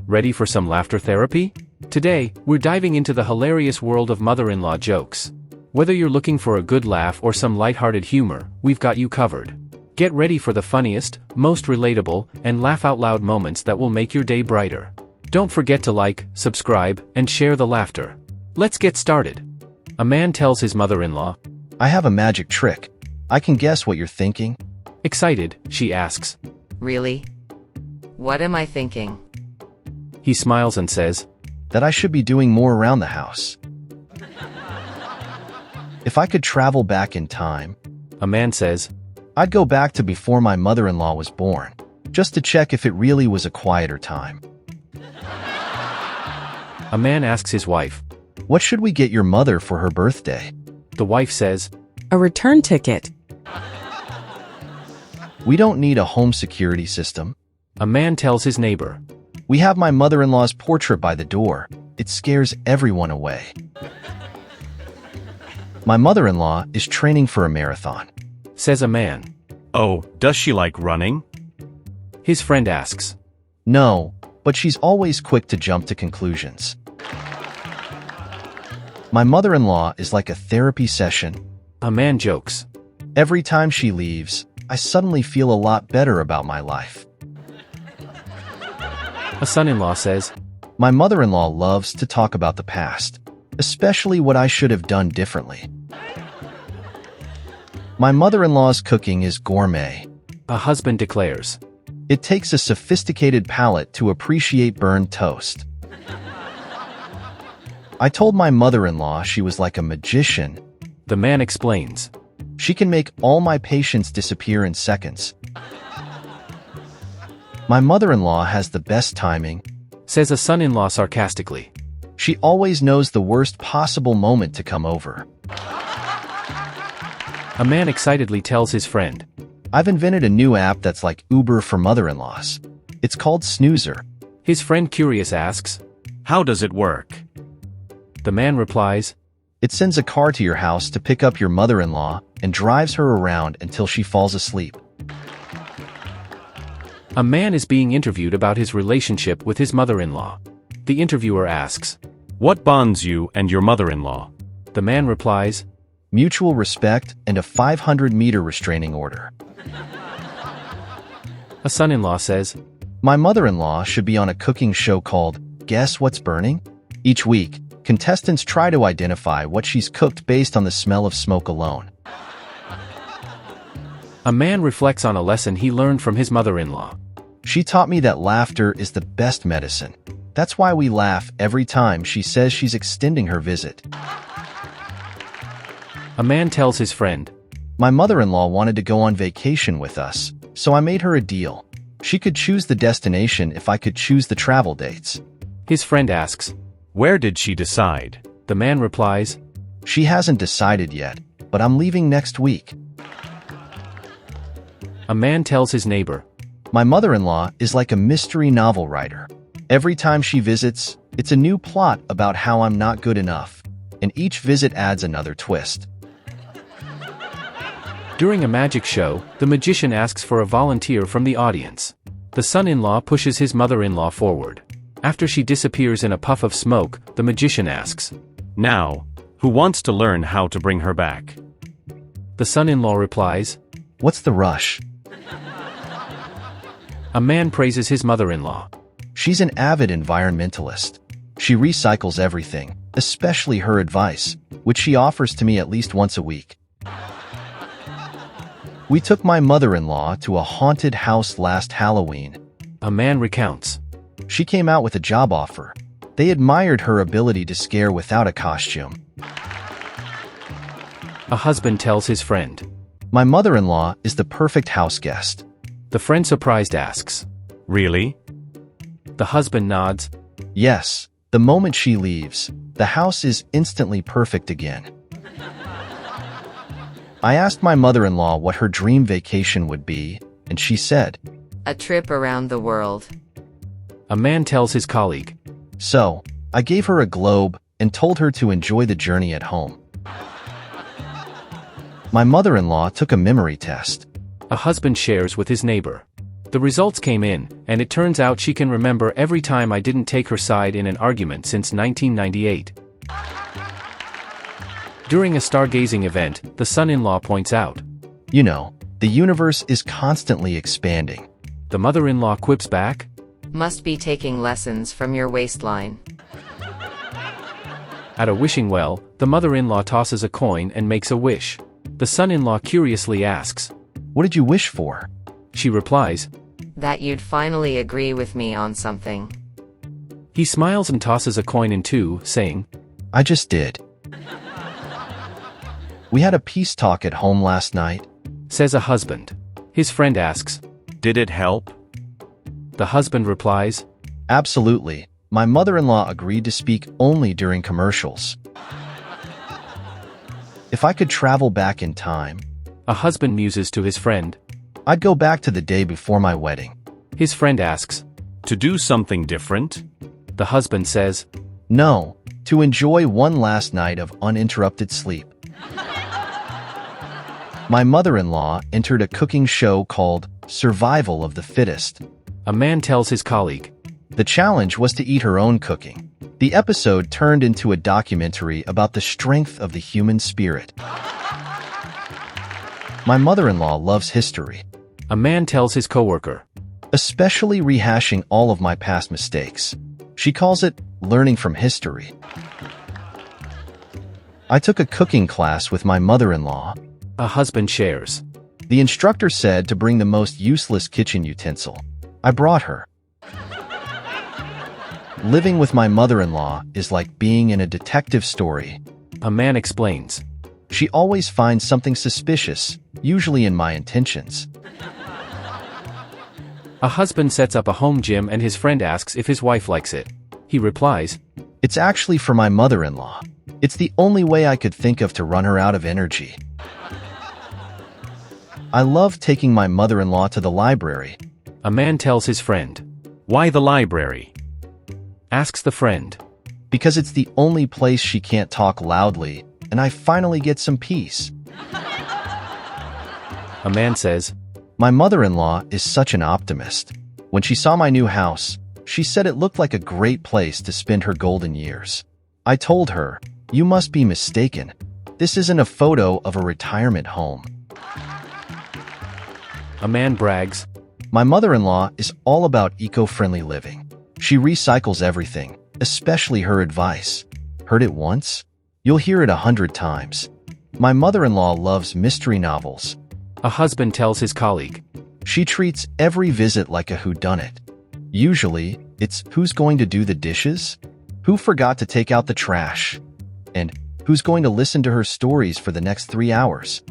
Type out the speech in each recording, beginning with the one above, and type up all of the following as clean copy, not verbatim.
Ready for some laughter therapy? Today, we're diving into the hilarious world of mother-in-law jokes. Whether you're looking for a good laugh or some lighthearted humor, we've got you covered. Get ready for the funniest, most relatable, and laugh-out-loud moments that will make your day brighter. Don't forget to like, subscribe, and share the laughter. Let's get started. A man tells his mother-in-law, "I have a magic trick. I can guess what you're thinking." Excited, she asks. Really? What am I thinking? He smiles and says, "That I should be doing more around the house. If I could travel back in time," a man says, "I'd go back to before my mother-in-law was born, just to check if it really was a quieter time." A man asks his wife, "What should we get your mother for her birthday?" The wife says, A return ticket. "We don't need a home security system." A man tells his neighbor, "We have my mother-in-law's portrait by the door. It scares everyone away." "My mother-in-law is training for a marathon." says a man. Oh, does she like running? His friend asks, "No, but she's always quick to jump to conclusions." "My mother-in-law is like a therapy session." a man jokes. "Every time she leaves, I suddenly feel a lot better about my life." A son-in-law says, "My mother-in-law loves to talk about the past, especially what I should have done differently." "My mother-in-law's cooking is gourmet. a husband declares. It takes a sophisticated palate to appreciate burned toast." "I told my mother-in-law she was like a magician. The man explains. She can make all my patients disappear in seconds." "My mother-in-law has the best timing. Says a son-in-law sarcastically. She always knows the worst possible moment to come over." A man excitedly tells his friend, "I've invented a new app that's like Uber for mother-in-laws. It's called Snoozer." His friend curious asks. How does it work? The man replies, "It sends a car to your house to pick up your mother-in-law and drives her around until she falls asleep." A man is being interviewed about his relationship with his mother-in-law. The interviewer asks. What bonds you and your mother-in-law? The man replies, "Mutual respect and a 500-meter restraining order." A son-in-law says, "My mother-in-law should be on a cooking show called Guess What's Burning?" Each week, contestants try to identify what she's cooked based on the smell of smoke alone. A man reflects on a lesson he learned from his mother-in-law. "She taught me that laughter is the best medicine. That's why we laugh every time she says she's extending her visit." A man tells his friend, "My mother-in-law wanted to go on vacation with us, so I made her a deal. She could choose the destination if I could choose the travel dates." His friend asks. Where did she decide? The man replies, "She hasn't decided yet, but I'm leaving next week." A man tells his neighbor, "My mother-in-law is like a mystery novel writer. Every time she visits, it's a new plot about how I'm not good enough, and each visit adds another twist." During a magic show, the magician asks for a volunteer from the audience. The son-in-law pushes his mother-in-law forward. After she disappears in a puff of smoke, the magician asks, Now, who wants to learn how to bring her back? The son-in-law replies, "What's the rush?" A man praises his mother-in-law. "She's an avid environmentalist. She recycles everything, especially her advice, which she offers to me at least once a week." "We took my mother-in-law to a haunted house last Halloween. A man recounts. She came out with a job offer. They admired her ability to scare without a costume." A husband tells his friend. "My mother-in-law is the perfect house guest." The friend surprised asks. Really? The husband nods. "Yes, the moment she leaves, the house is instantly perfect again." "I asked my mother-in-law what her dream vacation would be, and she said, A trip around the world. A man tells his colleague. So, I gave her a globe and told her to enjoy the journey at home." My mother-in-law took a memory test. A husband shares with his neighbor. The results came in, and it turns out she can remember every time I didn't take her side in an argument since 1998. During a stargazing event, the son-in-law points out, You know, the universe is constantly expanding. The mother-in-law quips back, Must be taking lessons from your waistline. At a wishing well, the mother-in-law tosses a coin and makes a wish. The son-in-law curiously asks, What did you wish for? She replies, That you'd finally agree with me on something. He smiles and tosses a coin in two, saying, I just did. We had a peace talk at home last night. Says a husband. His friend asks, Did it help? The husband replies, Absolutely. My mother-in-law agreed to speak only during commercials. If I could travel back in time, A husband muses to his friend. I'd go back to the day before my wedding. His friend asks, To do something different? The husband says, No, to enjoy one last night of uninterrupted sleep. My mother-in-law entered a cooking show called Survival of the Fittest. A man tells his colleague, The challenge was to eat her own cooking. The episode turned into a documentary about the strength of the human spirit. My mother-in-law loves history, A man tells his coworker, especially rehashing all of my past mistakes. She calls it learning from history. I took a cooking class with my mother-in-law. A husband shares, The instructor said to bring the most useless kitchen utensil. I brought her. Living with my mother-in-law is like being in a detective story. A man explains, She always finds something suspicious, usually in my intentions. A husband sets up a home gym and his friend asks if his wife likes it. He replies, It's actually for my mother-in-law. It's the only way I could think of to run her out of energy. I love taking my mother-in-law to the library. A man tells his friend, Why the library? Asks the friend, Because it's the only place she can't talk loudly, and I finally get some peace. A man says, My mother-in-law is such an optimist. When she saw my new house, she said it looked like a great place to spend her golden years. I told her, You must be mistaken. This isn't a photo of a retirement home. A man brags, My mother-in-law is all about eco-friendly living. She recycles everything, especially her advice. Heard it once? You'll hear it 100 times. My mother-in-law loves mystery novels. A husband tells his colleague, She treats every visit like a whodunit. Usually, it's who's going to do the dishes? Who forgot to take out the trash? And who's going to listen to her stories for the next 3 hours?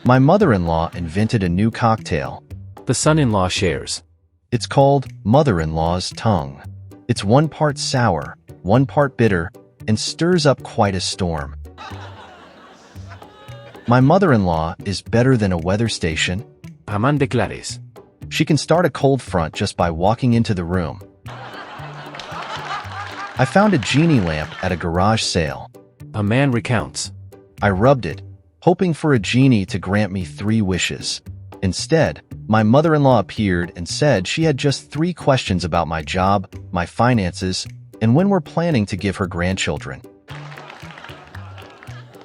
My mother-in-law invented a new cocktail. The son-in-law shares, It's called Mother-in-Law's Tongue. It's 1 part sour, 1 part bitter, and stirs up quite a storm. My mother-in-law is better than a weather station. A man declares, She can start a cold front just by walking into the room. I found a genie lamp at a garage sale. A man recounts, I rubbed it, hoping for a genie to grant me 3 wishes. Instead, my mother-in-law appeared and said she had just 3 questions about my job, my finances, and when we're planning to give her grandchildren.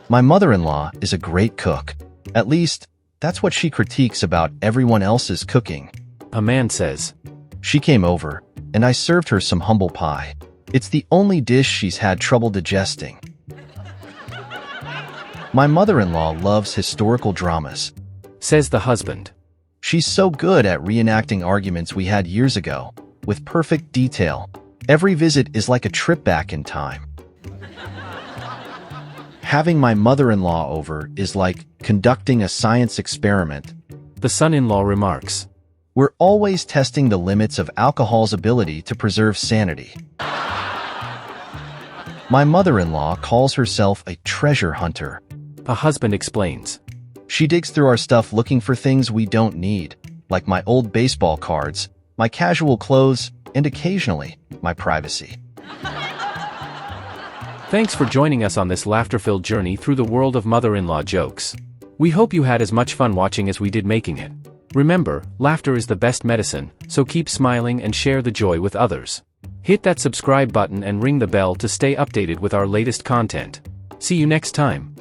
My mother-in-law is a great cook. At least, that's what she critiques about everyone else's cooking. A man says, She came over, and I served her some humble pie. It's the only dish she's had trouble digesting. My mother-in-law loves historical dramas. Says the husband, She's so good at reenacting arguments we had years ago, with perfect detail. Every visit is like a trip back in time. Having my mother-in-law over is like conducting a science experiment. The son-in-law remarks, We're always testing the limits of alcohol's ability to preserve sanity. My mother-in-law calls herself a treasure hunter. A husband explains, She digs through our stuff looking for things we don't need, like my old baseball cards, my casual clothes, and occasionally, my privacy. Thanks for joining us on this laughter-filled journey through the world of mother-in-law jokes. We hope you had as much fun watching as we did making it. Remember, laughter is the best medicine, so keep smiling and share the joy with others. Hit that subscribe button and ring the bell to stay updated with our latest content. See you next time.